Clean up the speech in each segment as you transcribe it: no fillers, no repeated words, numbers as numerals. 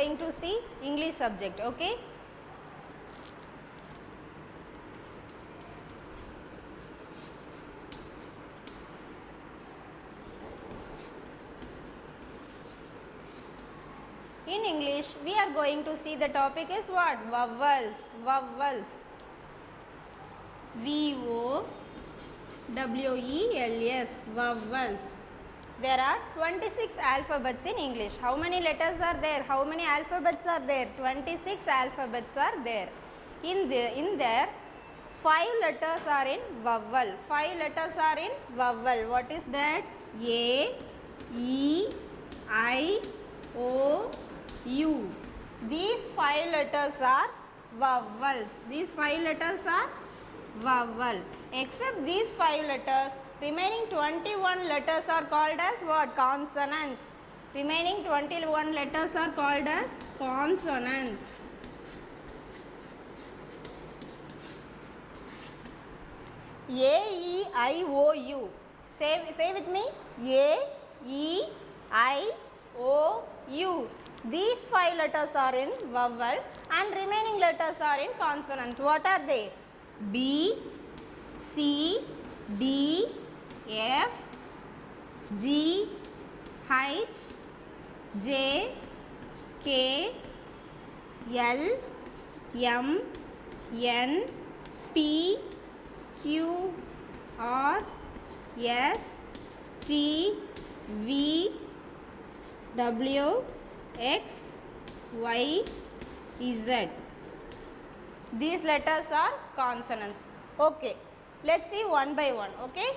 going to see English subject. Okay. In English, we are going to see the topic is what? Vowels. Vowels. V-O-W-E-L-S. Vowels. There are 26 alphabets in English. How many letters are there? How many alphabets are there? 26 alphabets are there. In there, 5 letters are in vowel. 5 letters are in vowel. What is that? A, E, I, O, U. These 5 letters are vowels. These 5 letters are vowel. Except these 5 letters, remaining 21 letters are called as what? Consonants. Remaining 21 letters are called as consonants. A-E-I-O-U. Say with me. A-E-I-O-U. These 5 letters are in vowel and remaining letters are in consonants. What are they? B, C, D, F, G, H, J, K, L, M, N, P, Q, R, S, T, V, W, X, Y, Z. These letters are consonants. Okay. Let's see one by one. Okay.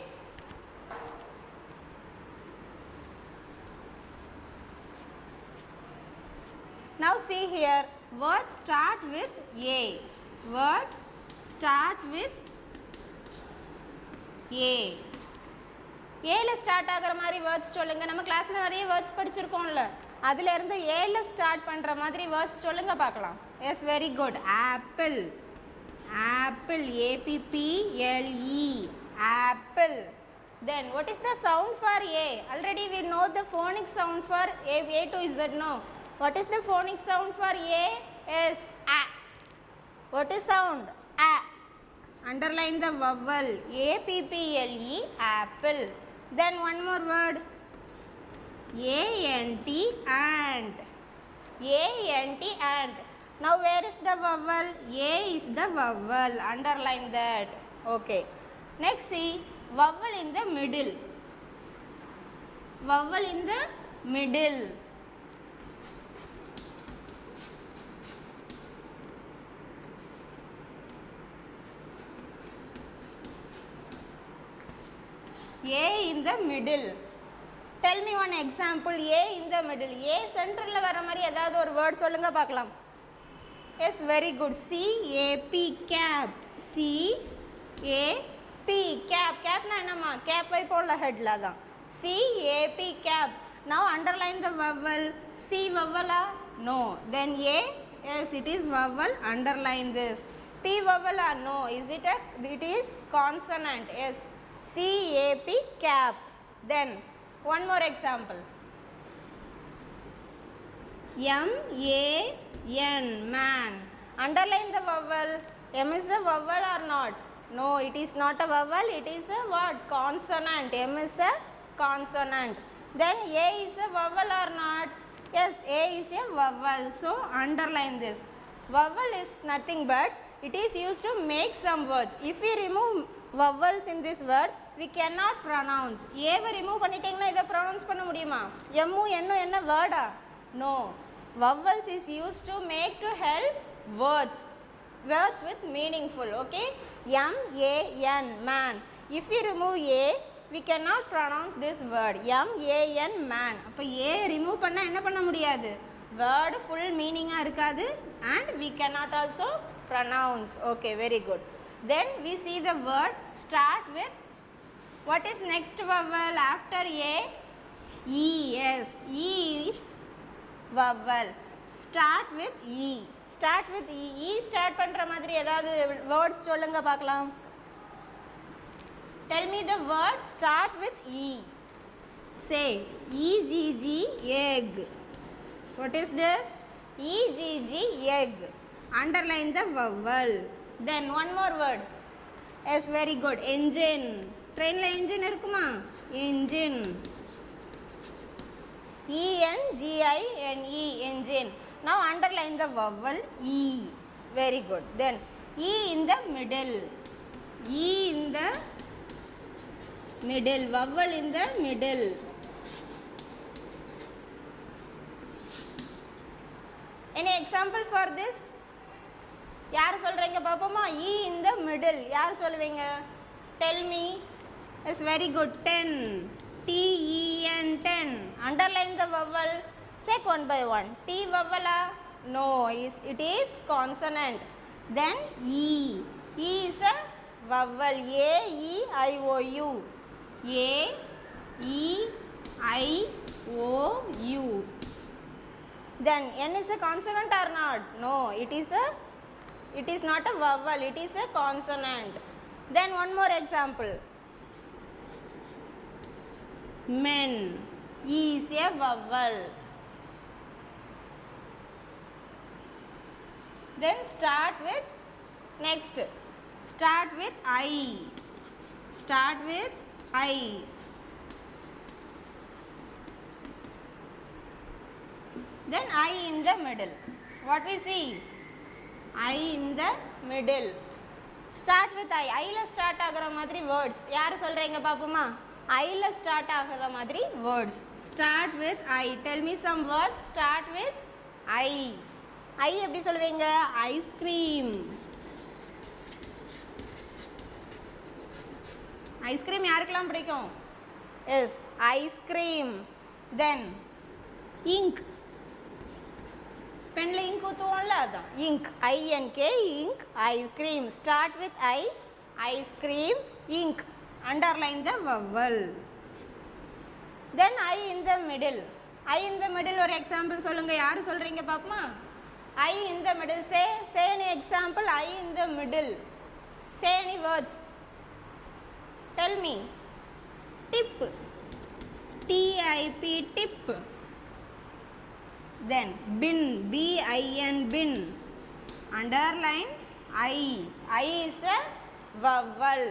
Now see here. Words start with A. Words start with A. ஏல start ஆகிற மாதிரி words சொல்லுங்க. நம்ம கிளாஸ்ல நிறைய words படிச்சிருக்கோம்ல, அதுல இருந்து ஏல ஸ்டார்ட் பண்ற மாதிரி வேர்ட்ஸ் சொல்லுங்க பார்க்கலாம். Yes, very good. Apple. Apple. A-P-P-L-E. Apple. Then what is the sound for A? Already we know the phonic sound for A to Z. No. What is the phonic sound for A? Is A. What is sound? A. Underline the vowel. A-P-P-L-E. Apple. Then one more word. A-N-T. Ant. A-N-T. Ant. Now where is the vowel? A is the vowel. Underline that. Okay. Next see. Vowel in the middle. Vowel in the middle. A in the middle. Tell me one example. A in the middle. A central வர மாதிரி ஏதாவது ஒரு word சொல்லுங்க பார்க்கலாம். Yes, very good. C-A-P. Cap. C-A-P. Cap. Capனா என்னம்மா? Cap வை போல ஹெட்ல தான். C-A-P. Cap. Now underline the vowel. C vowel? No. Then A? Yes, it is vowel. Underline this. P vowel? No. Is it a? It is consonant. Yes. C-A-P. Cap. Then one more example. M-A-N. Man. Underline the vowel. M is a vowel or not? No, it is not a vowel. It is a what? Consonant. M is a consonant. Then A is a vowel or not? Yes, A is a vowel. So underline this. Vowel is nothing but it is used to make some words. If we remove vowels in this word, we cannot pronounce. A why remove பண்ணிட்டீங்கன்னா இதை pronounce பண்ண முடியுமா? M N என்ன வேர்டா? No. Vowels is used to make to help words. Words with meaningful. Okay. M-A-N. Man. If we remove A, we cannot pronounce this word. M-A-N. Man. அப்போ A remove பண்ணா என்ன பண்ண முடியாது? Word full meaning இருக்காது and we cannot also pronounce. Okay, very good. Then we see the word start with what is next vowel after A? E. Yes, E is vowel. Start with E. Start with E. E start பண்ற மாதிரி ஏதாவது words சொல்லுங்க பார்க்கலாம். Tell me the word start with E. Say E-G-G. Egg. What is this? EGG, egg. Underline the vowel. Then one more word. Yes, very good. Engine. Train la engine irukuma? Engine. ENGINE, engine. Now underline the vowel E. Very good. Then E in the middle. E in the middle. Vowel in the middle. Any example for this? யார் சொல்றீங்க பாப்போமா? E in the middle. யார் சொல்லுவீங்க? Tell me. Yes, very good. 10. TEN, 10. Underline the vowel. Check one by one. T vowel? No, it is consonant. Then E. E is a vowel. A, E, I, O, U. A, E, I, O, U. Then N is a consonant or not? No, it is not a vowel, it is a consonant. Then one more example. Men. E is a vowel. Then start with next. Start with I. Start with I. Then I in the middle. What we see? I in the middle. Start with I. I la start ஆகிற மாதிரி words. யார் சொல்றீங்க பாப்போமா? I la start ஆகிற மாதிரி words. Start with I. Tell me some words. Start with I. I எப்படி சொல்லுவீங்க? Ice cream. Ice cream யாருக்கெல்லாம் பிடிக்கும்? Yes, ice cream. Then ink. பென்ல இங்க் ஊற்றுவோம்ல அதான் ink INK ink ice cream. Start with I. Ice cream, ink. Underline the vowel. Then I in the middle. I in the middle ஒரு example சொல்லுங்க. யாரு சொல்றீங்க பாப்போமா? I in the middle. Say any example. I in the middle. Say any words. Tell me. Tip. TIP, tip. Then bin, BIN, bin. Underline I. I is a vowel.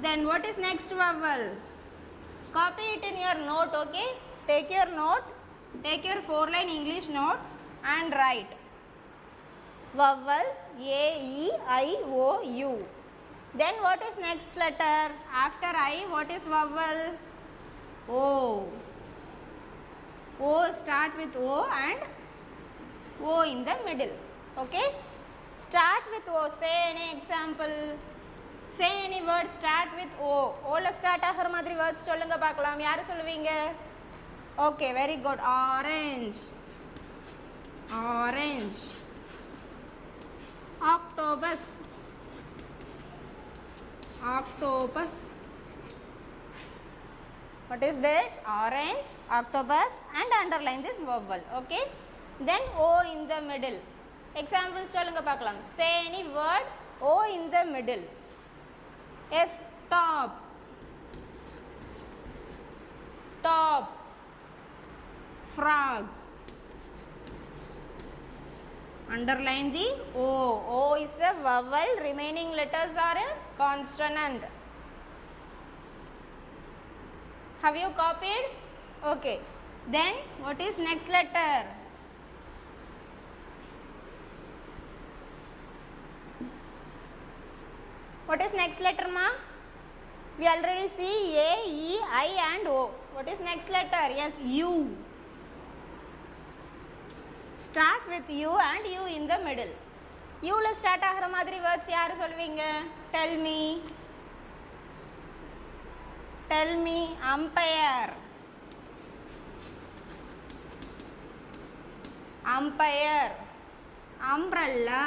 Then what is next vowel? Copy it in your note, okay? Take your note, take your 4-line English note and write. Vowels A, E, I, O, U. Then what is next letter? After I, what is vowel? O. O, start with O and O in the middle. Okay? Start with O. Say any example. Say any word start with O. O la start ஆகிற மாதிரி words சொல்லுங்க பார்க்கலாம். யாரு சொல்லுவீங்க? Okay, very good. Orange. Orange. Octopus. Octopus. What is this? Orange, octopus, and underline this vowel. Okay? Then O in the middle. Examples சொல்லுங்க பார்க்கலாம். Say any word O in the middle. Yes, top. Top. Frog. Underline the O. O is a vowel. Remaining letters are a consonant. Have you copied? Okay. Then what is next letter? What is next letter, ma? We already see A, E, I and O. What is next letter? Yes, U. Start with U and U in the middle. U la start ஆகிற மாதிரி words யாரு சொல்லுவீங்க? Tell me. Tell me. Umpire. Umpire. Umbrella.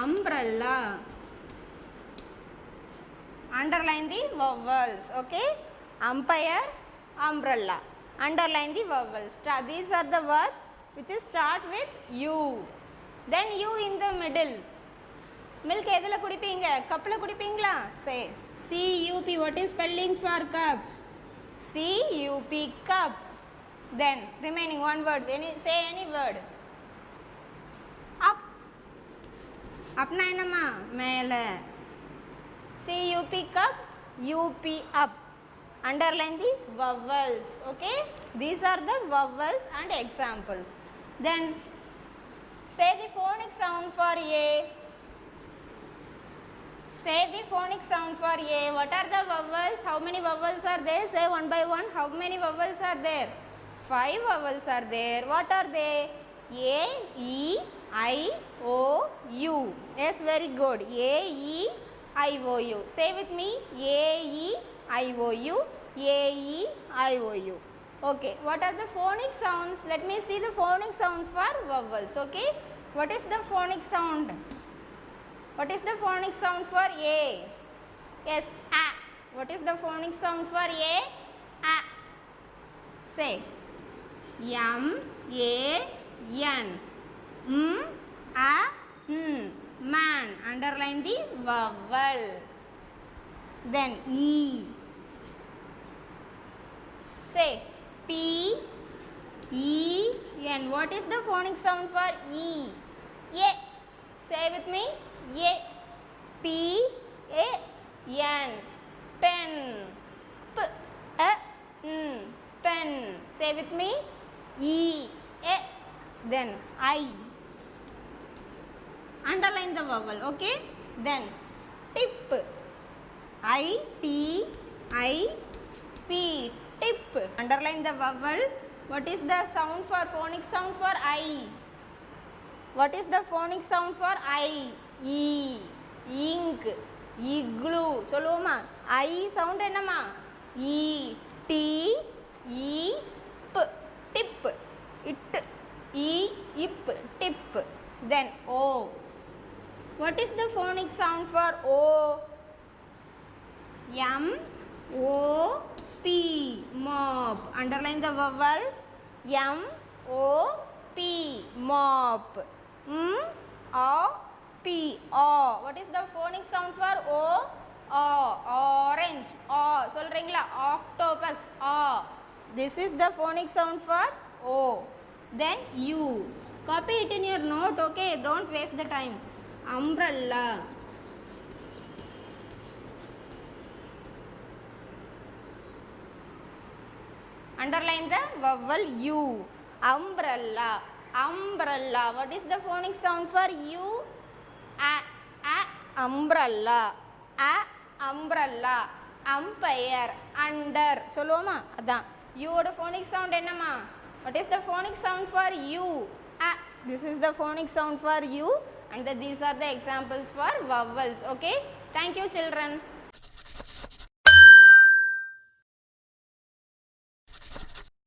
Umbrella. Underline the vowels. Okay? Umpire, umbrella. Underline the vowels. These are the words which start with U. Then U in the middle. Milk எதில் குடிப்பீங்க? கப்பில் குடிப்பீங்களா? Say. CUP. What is spelling for cup? CUP, cup. Then remaining one word. Say any word. Up. Up na enama mele. See you pick up. UP up. Underline the vowels. Okay. These are the vowels and examples. Then say the phonic sound for A. Say the phonic sound for A. What are the vowels? How many vowels are there? Say one by one. How many vowels are there? 5 vowels are there. What are they? A, E, I, O, U. Yes, very good. A, E, I, O, U. Say with me. A, E, I, O, U. A, E, I, O, U. Okay. What are the phonic sounds? Let me see the phonic sounds for vowels. Okay. What is the phonic sound? What is the phonic sound for A? Yes, A. What is the phonic sound for A? A. Say. M, A, N. M, A, N. Man. Underline the vowel. Then E. Say. P, E, N. What is the phonic sound for E? A. Say with me. A, P, A, N, pen. P, A, N, pen. Say with me. E, A, then I. Underline the vowel, okay? Then tip. I, T, I, P, tip. Underline the vowel. What is the sound for phonic sound for I? What is the phonic sound for I? E, ink, igloo. சொல்லுவோமா? I sound என்னமா? E, T, E, P, tip. It, E, ip, tip. Then O. What is the phonic sound for O? M, O, P, mop. Underline the vowel. M, O, P, mop. O, P, O. What is the phonic sound for O? O, orange. O. சொல்றீங்களா? Octopus. O. This is the phonic sound for O. Then U. Copy it in your note, okay? Don't waste the time. Umbrella. Underline the vowel U. Umbrella. Umbrella. What is the phonic sound for U? A, umbrella. A, umbrella. Umpire. Under. சொல்லுவோமா? அதான். U ஓட phonic sound என்னமா? What is the phonic sound for U? A. This is the phonic sound for U and these are the examples for vowels. Okay. Thank you children.